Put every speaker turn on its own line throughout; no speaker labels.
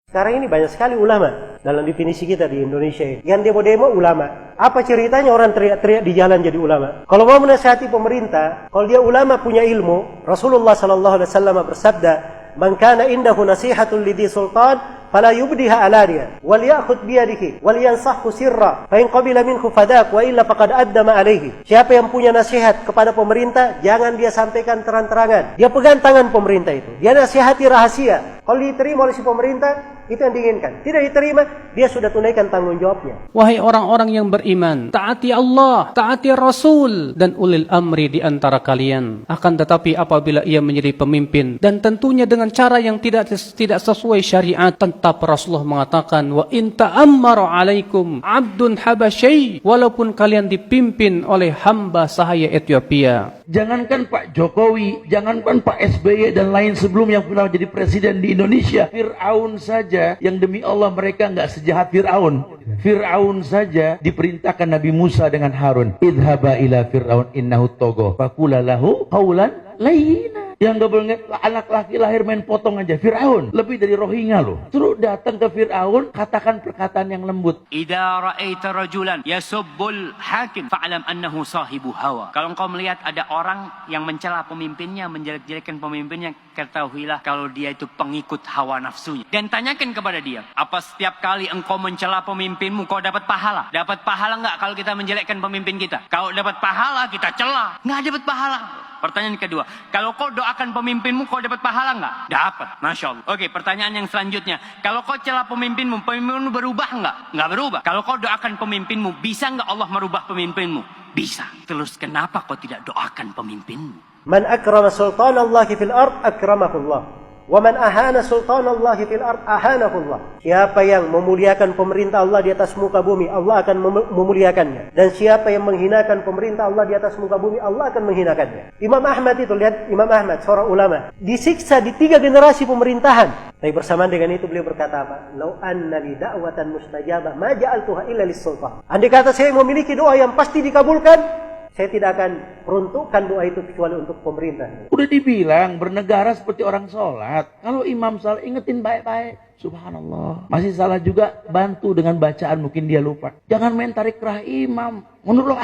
Sekarang ini banyak sekali ulama dalam definisi kita di Indonesia ini. Yang demo-demo ulama. Apa ceritanya orang teriak-teriak di jalan jadi ulama? Kalau mau menasihati pemerintah, kalau dia ulama punya ilmu, Rasulullah SAW bersabda, "Man kana indahu nasihatun lidhi sultan, fala yubdiha alaniya, wal ya'khudh biyadihi, wal yansahhu sirra, fa in qabila minhu fadak, wa illa faqad addama alaihi." Siapa yang punya nasihat kepada pemerintah, jangan dia sampaikan terang-terangan. Dia pegang tangan pemerintah itu. Dia nasihati rahasia. Kalau diterima oleh si pemerintah, itu yang diinginkan. Tidak diterima, dia sudah tunaikan tanggung jawabnya.
Wahai orang-orang yang beriman, taati Allah, taati Rasul, dan ulil amri di antara kalian. Akan tetapi apabila ia menjadi pemimpin, dan tentunya dengan cara yang tidak sesuai syariat, tetap Rasulullah mengatakan, wa in ta'ammara alaikum abdun habasyai, walaupun kalian dipimpin oleh hamba sahaya Ethiopia.
Jangankan Pak Jokowi, jangankan Pak SBY dan lain sebelum yang pernah jadi presiden di Indonesia, Fir'aun saja yang demi Allah mereka nggak sejahat Fir'aun. Fir'aun saja diperintahkan Nabi Musa dengan Harun, idhaba ila Fir'aun innahu togo, faqula lahu qawlan layyina. Yang gak boleh anak laki lahir main potong aja. Fir'aun lebih dari Rohingya loh. Terus datang ke Fir'aun, katakan perkataan yang lembut.
Idza ra'aita rajulan yasubbul hakim fa'lam annahu sahibu hawa. Kalau engkau melihat ada orang yang mencela pemimpinnya, menjelek-jelekan pemimpinnya, ketahuilah kalau dia itu pengikut hawa nafsunya. Dan tanyakan kepada dia, apa setiap kali engkau mencela pemimpinmu kau dapat pahala? Dapat pahala enggak kalau kita menjelekkan pemimpin kita? Kalau dapat pahala kita cela, enggak dapat pahala. Pertanyaan kedua, kalau kau doakan pemimpinmu, kau dapat pahala enggak? Dapat, Masya Allah. Oke, pertanyaan yang selanjutnya, kalau kau celah pemimpinmu, pemimpinmu berubah enggak? Enggak berubah. Kalau kau doakan pemimpinmu, bisa enggak Allah merubah pemimpinmu? Bisa. Terus kenapa kau tidak doakan pemimpinmu?
Man akrama sultanallahi fil ard akramahullah. Wa man ahana sultanallahi fil ard ahanahullah. Siapa yang memuliakan pemerintah Allah di atas muka bumi, Allah akan memuliakannya. Dan siapa yang menghinakan pemerintah Allah di atas muka bumi, Allah akan menghinakannya. Imam Ahmad itu, lihat Imam Ahmad, seorang ulama, disiksa di 3 generasi pemerintahan. Tapi bersamaan dengan itu beliau berkata apa? Lau anna li da'watan mustajabah ma ja'altuha illa lis-sultan. Andai kata saya memiliki doa yang pasti dikabulkan, saya tidak akan peruntukkan doa itu kecuali untuk pemerintah.
Udah dibilang bernegara seperti orang sholat. Kalau imam salah, ingetin baik-baik. Subhanallah. Masih salah juga, bantu dengan bacaan, mungkin dia lupa. Jangan main tarik kerah imam. Menurut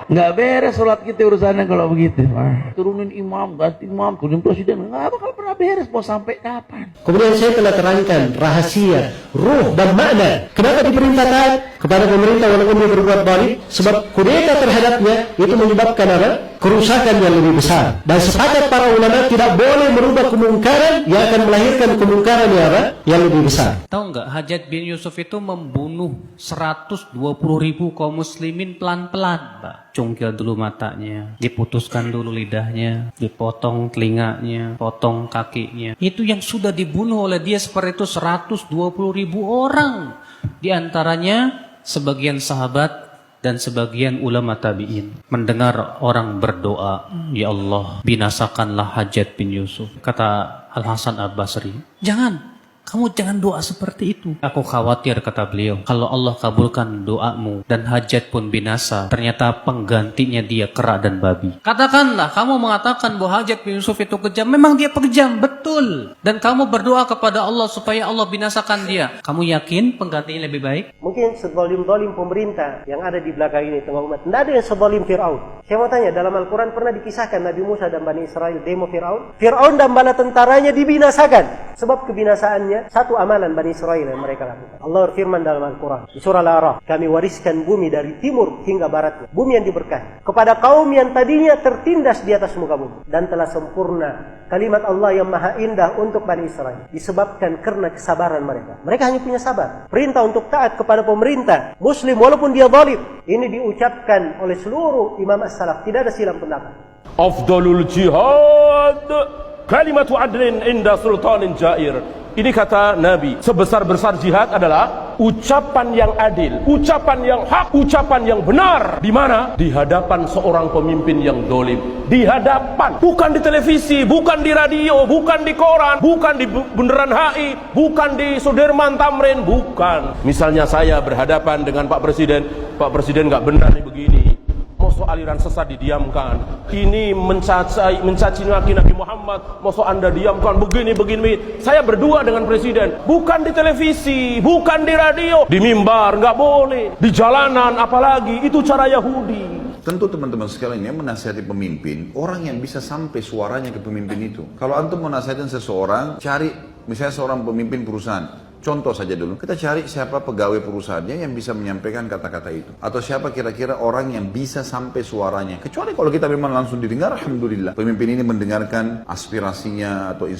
nggak beres sholat kita urusannya kalau begitu. Turunin imam, ganti imam, turunin presiden, nggak bakal pernah beres. Mau sampai kapan?
Kemudian saya telah terangkan rahasia, ruh dan makna. Kenapa diperintahkan kepada pemerintah walaupun dia berbuat baik? Sebab kudeta terhadapnya itu menyebabkan apa? Kerusakan yang lebih besar. Dan sepakat para ulama tidak boleh merubah kemungkaran yang akan melahirkan kemungkaran yang apa? Yang lebih besar.
Tahu nggak, Hajjaj bin Yusuf itu membunuh 120.000 kaum muslimin pelan-pelan, Pak. Cungkil dulu matanya, diputuskan dulu lidahnya, dipotong telinganya, potong kakinya. Itu yang sudah dibunuh oleh dia seperti itu 120.000 orang. Di antaranya sebagian sahabat dan sebagian ulama tabi'in. Mendengar orang berdoa, ya Allah, binasakanlah Hajjaj bin Yusuf. Kata Al-Hasan Al-Basri, kamu jangan doa seperti itu. Aku khawatir, kata beliau, kalau Allah kabulkan doamu dan Hajjaj pun binasa, ternyata penggantinya dia kera dan babi. Katakanlah, kamu mengatakan bahwa Hajjaj bin Yusuf itu kejam. Memang dia kejam, betul. Dan kamu berdoa kepada Allah supaya Allah binasakan dia. Kamu yakin penggantinya lebih baik?
Mungkin sezalim-zalim pemerintah yang ada di belakang ini tengah umat. Tidak ada yang sezalim Fir'aun. Saya mau tanya, dalam Al-Quran pernah dikisahkan Nabi Musa dan Bani Israel demo Fir'aun? Fir'aun dan bala tentaranya dibinasakan. Sebab kebinasaannya satu amalan Bani Israel yang mereka lakukan. Allah berfirman dalam Al-Quran di surah Al-A'raf, kami wariskan bumi dari timur hingga baratnya, bumi yang diberkahi, kepada kaum yang tadinya tertindas di atas muka bumi, dan telah sempurna kalimat Allah yang maha indah untuk Bani Israel disebabkan karena kesabaran mereka. Mereka hanya punya sabar. Perintah untuk taat kepada pemerintah muslim walaupun dia zalim, ini diucapkan oleh seluruh imam as-salaf, tidak ada silang pendapat.
Afdalul jihad kalimatu adlin inda sultanin jair. Ini kata Nabi, sebesar-besar jihad adalah ucapan yang adil, ucapan yang hak, ucapan yang benar. Di mana? Di hadapan seorang pemimpin yang dolim. Di hadapan, bukan di televisi, bukan di radio, bukan di koran, bukan di Bundaran HI, bukan di Sudirman Tamrin, bukan. Misalnya saya berhadapan dengan Pak Presiden nggak benar nih begini. Mau Mosok aliran sesat didiamkan. Ini mencaci maki Nabi Muhammad. Mosok Anda diamkan begini. Saya berdua dengan presiden, bukan di televisi, bukan di radio, di mimbar nggak boleh, di jalanan apalagi. Itu cara Yahudi.
Tentu teman-teman sekalian yang menasihati pemimpin, orang yang bisa sampai suaranya ke pemimpin itu. Kalau antum mau nasihatin seseorang, cari misalnya seorang pemimpin perusahaan. Contoh saja dulu, kita cari siapa pegawai perusahaannya yang bisa menyampaikan kata-kata itu. Atau siapa kira-kira orang yang bisa sampai suaranya. Kecuali kalau kita memang langsung didengar, alhamdulillah. Pemimpin ini mendengarkan aspirasinya atau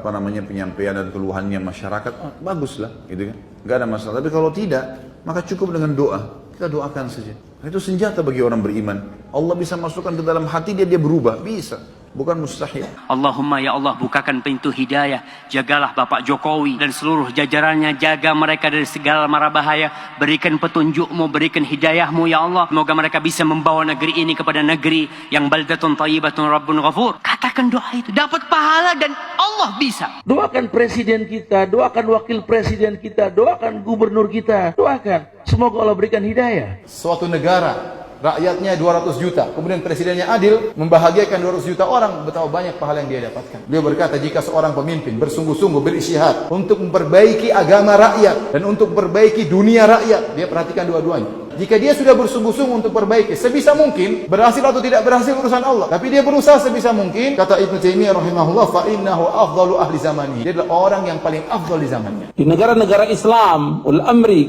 penyampaian dan keluhannya masyarakat, baguslah, gitu kan. Gak ada masalah. Tapi kalau tidak, maka cukup dengan doa. Kita doakan saja. Itu senjata bagi orang beriman. Allah bisa masukkan ke dalam hati dia berubah, bisa. Bukan mustahil.
Allahumma ya Allah, bukakan pintu hidayah. Jagalah Bapak Jokowi dan seluruh jajarannya. Jaga mereka dari segala mara bahaya. Berikan petunjukmu, berikan hidayahmu ya Allah. Semoga mereka bisa membawa negeri ini kepada negeri yang baldatun thayyibatun rabbun ghafur. Katakan doa itu, dapat pahala dan Allah bisa.
Doakan presiden kita, doakan wakil presiden kita, doakan gubernur kita, doakan. Semoga Allah berikan hidayah.
Suatu negara rakyatnya 200 juta, kemudian presidennya adil, membahagiakan 200 juta orang, betapa banyak pahala yang dia dapatkan. Beliau berkata, jika seorang pemimpin bersungguh-sungguh berisyihad untuk memperbaiki agama rakyat dan untuk memperbaiki dunia rakyat, dia perhatikan dua-duanya. Jika dia sudah bersungguh-sungguh untuk perbaiki, sebisa mungkin, berhasil atau tidak berhasil urusan Allah. Tapi dia berusaha sebisa mungkin, kata Ibnu Taimiyah rahimahullah, fa innahu afdalu ahli zamani. Dia adalah orang yang paling afdal di zamannya.
Di negara-negara Islam,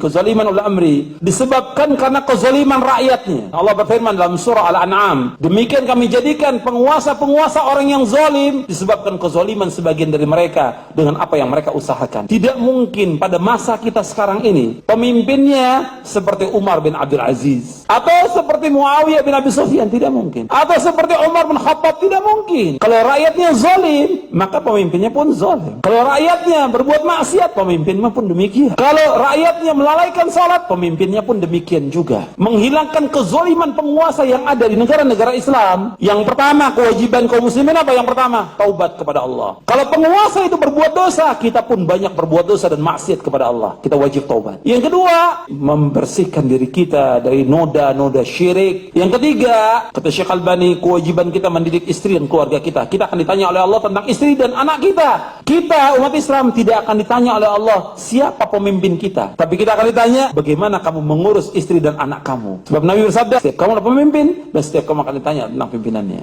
kezaliman ul amri disebabkan karena kezaliman rakyatnya. Allah berfirman dalam surah Al-An'am, demikian kami jadikan penguasa-penguasa orang yang zalim disebabkan kezaliman sebagian dari mereka dengan apa yang mereka usahakan. Tidak mungkin pada masa kita sekarang ini pemimpinnya seperti Umar bin Abdul Aziz atau seperti Muawiyah bin Abi Sufyan, tidak mungkin. Atau seperti Umar bin Khattab, tidak mungkin. Kalau rakyatnya zalim, maka pemimpinnya pun zalim. Kalau rakyatnya berbuat maksiat, pemimpinnya pun demikian. Kalau rakyatnya melalaikan salat, pemimpinnya pun demikian juga. Menghilangkan kezaliman penguasa yang ada di negara-negara Islam, yang pertama kewajiban kaum muslimin apa? Yang pertama, taubat kepada Allah. Kalau penguasa itu berbuat dosa, kita pun banyak berbuat dosa dan maksiat kepada Allah. Kita wajib taubat. Yang kedua, membersihkan diri kita dari noda-noda syirik. Yang ketiga, kata Syekh Albani, kewajiban kita mendidik istri dan keluarga kita. Kita akan ditanya oleh Allah tentang istri dan anak kita. Kita umat Islam tidak akan ditanya oleh Allah siapa pemimpin kita, tapi kita akan ditanya bagaimana kamu mengurus istri dan anak kamu. Sebab Nabi bersabda, setiap kamu adalah pemimpin dan setiap kamu akan ditanya tentang pimpinannya.